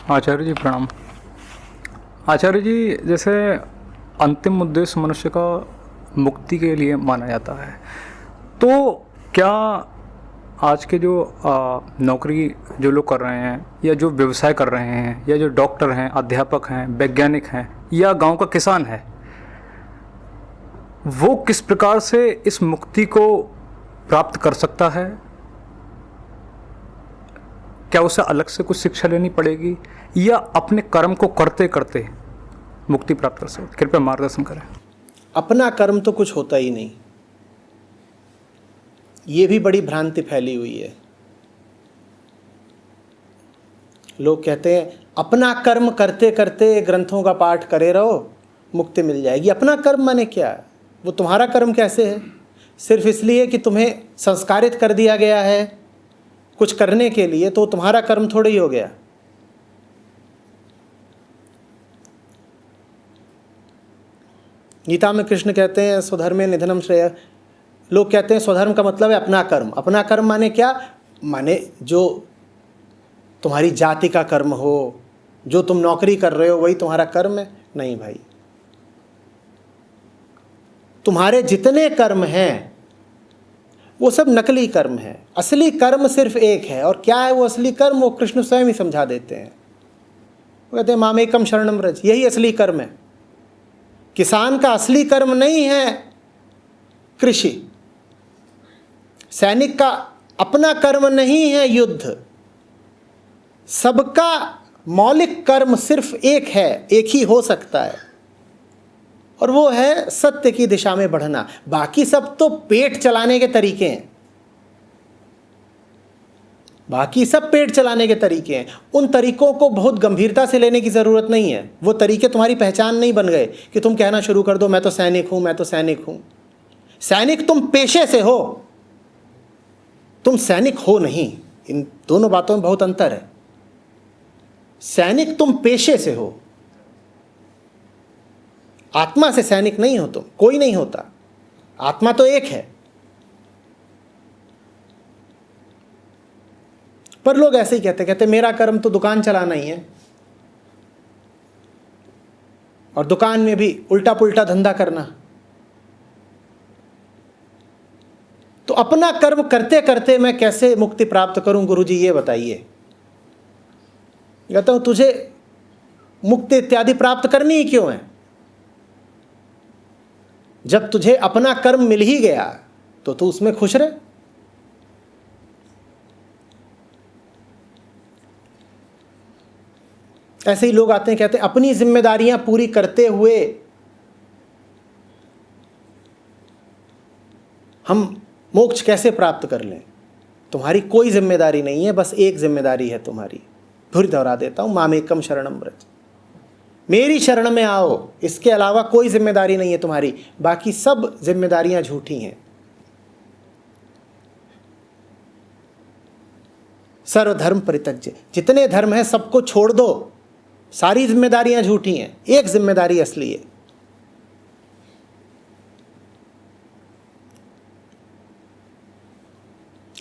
आचार्य जी प्रणाम। आचार्य जी, जैसे अंतिम उद्देश्य मनुष्य का मुक्ति के लिए माना जाता है, तो क्या आज के जो नौकरी जो लोग कर रहे हैं या जो व्यवसाय कर रहे हैं या जो डॉक्टर हैं, अध्यापक हैं, वैज्ञानिक हैं या गांव का किसान है, वो किस प्रकार से इस मुक्ति को प्राप्त कर सकता है? क्या उसे अलग से कुछ शिक्षा लेनी पड़ेगी या अपने कर्म को करते करते मुक्ति प्राप्त कर सकते? कृपया मार्गदर्शन करें। अपना कर्म तो कुछ होता ही नहीं, ये भी बड़ी भ्रांति फैली हुई है। लोग कहते हैं अपना कर्म करते करते ग्रंथों का पाठ करे रहो, मुक्ति मिल जाएगी। अपना कर्म माने क्या? वो तुम्हारा कर्म कैसे है? सिर्फ इसलिए कि तुम्हें संस्कारित कर दिया गया है कुछ करने के लिए, तो तुम्हारा कर्म थोड़ा ही हो गया। गीता में कृष्ण कहते हैं स्वधर्मे निधनम श्रेय। लोग कहते हैं स्वधर्म का मतलब है अपना कर्म। अपना कर्म माने क्या? माने जो तुम्हारी जाति का कर्म हो, जो तुम नौकरी कर रहे हो वही तुम्हारा कर्म है? नहीं भाई, तुम्हारे जितने कर्म हैं वो सब नकली कर्म है। असली कर्म सिर्फ एक है, और क्या है वो असली कर्म? वो कृष्ण स्वयं ही समझा देते हैं। वो कहते हैं मामेकम शरणम व्रज, यही असली कर्म है। किसान का असली कर्म नहीं है कृषि, सैनिक का अपना कर्म नहीं है युद्ध। सबका मौलिक कर्म सिर्फ एक है, एक ही हो सकता है, और वो है सत्य की दिशा में बढ़ना। बाकी सब तो पेट चलाने के तरीके हैं, बाकी सब पेट चलाने के तरीके हैं। उन तरीकों को बहुत गंभीरता से लेने की ज़रूरत नहीं है। वो तरीके तुम्हारी पहचान नहीं बन गए कि तुम कहना शुरू कर दो मैं तो सैनिक हूं, मैं तो सैनिक हूं। सैनिक तुम पेशे से हो, तुम सैनिक हो नहीं। इन दोनों बातों में बहुत अंतर है। सैनिक तुम पेशे से हो, आत्मा से सैनिक नहीं हो तुम। कोई नहीं होता, आत्मा तो एक है। पर लोग ऐसे ही कहते मेरा कर्म तो दुकान चलाना ही है, और दुकान में भी उल्टा पुल्टा धंधा करना। तो अपना कर्म करते करते मैं कैसे मुक्ति प्राप्त करूं गुरुजी, ये बताइए। कहता हूं तुझे मुक्ति इत्यादि प्राप्त करनी ही क्यों है? जब तुझे अपना कर्म मिल ही गया तो तू उसमें खुश रहे। ऐसे ही लोग आते हैं, कहते हैं अपनी जिम्मेदारियां पूरी करते हुए हम मोक्ष कैसे प्राप्त कर लें। तुम्हारी कोई जिम्मेदारी नहीं है, बस एक जिम्मेदारी है तुम्हारी। फिर दोहरा देता हूं, मामेकम शरणम व्रज, मेरी शरण में आओ। इसके अलावा कोई जिम्मेदारी नहीं है तुम्हारी, बाकी सब जिम्मेदारियां झूठी हैं। सर्वधर्म परित्यज्य, जितने धर्म हैं सबको छोड़ दो, सारी जिम्मेदारियां झूठी हैं, एक जिम्मेदारी असली है।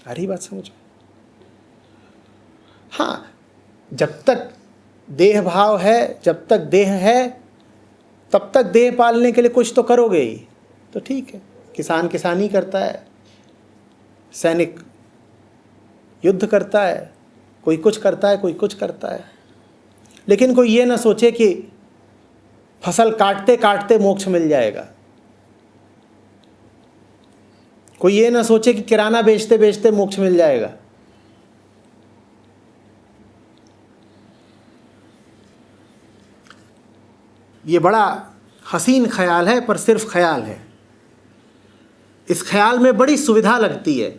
आ रही बात समझो? हाँ, जब तक देह भाव है, जब तक देह है, तब तक देह पालने के लिए कुछ तो करोगे ही, तो ठीक है। किसान किसानी करता है, सैनिक युद्ध करता है, कोई कुछ करता है, कोई कुछ करता है। लेकिन कोई ये ना सोचे कि फसल काटते काटते मोक्ष मिल जाएगा। कोई ये ना सोचे कि किराना बेचते बेचते मोक्ष मिल जाएगा। ये बड़ा हसीन ख्याल है, पर सिर्फ ख्याल है। इस ख्याल में बड़ी सुविधा लगती है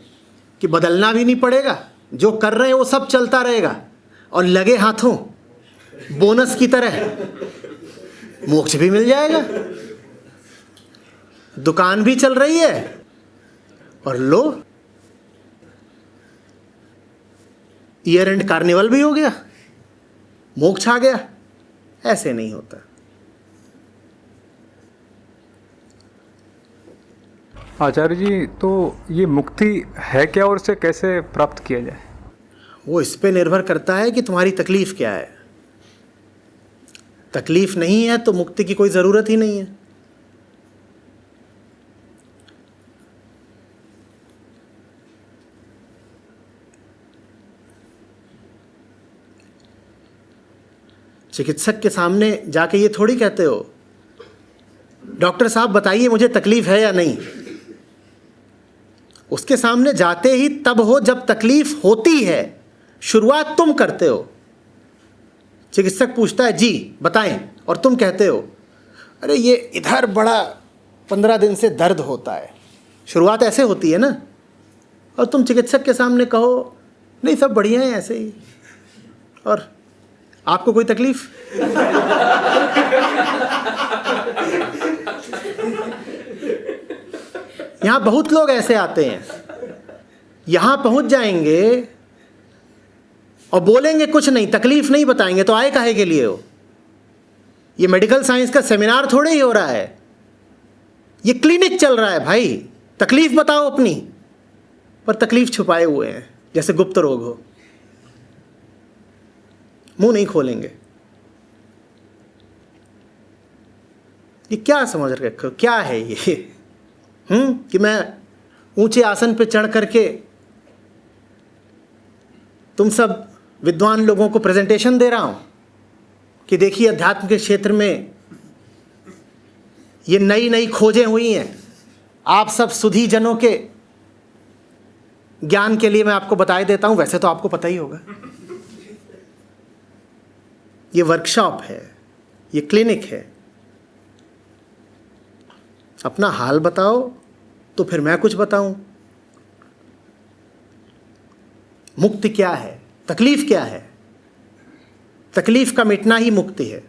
कि बदलना भी नहीं पड़ेगा, जो कर रहे हैं वो सब चलता रहेगा, और लगे हाथों बोनस की तरह मोक्ष भी मिल जाएगा। दुकान भी चल रही है, और लो ईयर एंड कार्निवल भी हो गया, मोक्ष आ गया। ऐसे नहीं होता। आचार्य जी, तो ये मुक्ति है क्या और इसे कैसे प्राप्त किया जाए? वो इस पे निर्भर करता है कि तुम्हारी तकलीफ क्या है। तकलीफ नहीं है तो मुक्ति की कोई ज़रूरत ही नहीं है। चिकित्सक के सामने जाके ये थोड़ी कहते हो, डॉक्टर साहब बताइए मुझे तकलीफ है या नहीं। उसके सामने जाते ही तब हो जब तकलीफ होती है, शुरुआत तुम करते हो। चिकित्सक पूछता है जी बताएं, और तुम कहते हो अरे ये इधर बड़ा 15 दिन से दर्द होता है। शुरुआत ऐसे होती है ना। और तुम चिकित्सक के सामने कहो नहीं सब बढ़िया है ऐसे ही, और आपको कोई तकलीफ? यहां बहुत लोग ऐसे आते हैं, यहां पहुंच जाएंगे और बोलेंगे कुछ नहीं, तकलीफ नहीं बताएंगे, तो आए काहे के लिए हो? ये मेडिकल साइंस का सेमिनार थोड़े ही हो रहा है, ये क्लिनिक चल रहा है भाई। तकलीफ बताओ अपनी, पर तकलीफ छुपाए हुए हैं जैसे गुप्त रोग हो, मुंह नहीं खोलेंगे। ये क्या समझ रखे हो, क्या है ये? कि मैं ऊंचे आसन पे चढ़ करके तुम सब विद्वान लोगों को प्रेजेंटेशन दे रहा हूं कि देखिए अध्यात्म के क्षेत्र में ये नई नई खोजें हुई हैं, आप सब सुधी जनों के ज्ञान के लिए मैं आपको बताए देता हूं। वैसे तो आपको पता ही होगा, ये वर्कशॉप है, ये क्लिनिक है। अपना हाल बताओ तो फिर मैं कुछ बताऊं। मुक्ति क्या है, तकलीफ क्या है? तकलीफ का मिटना ही मुक्ति है।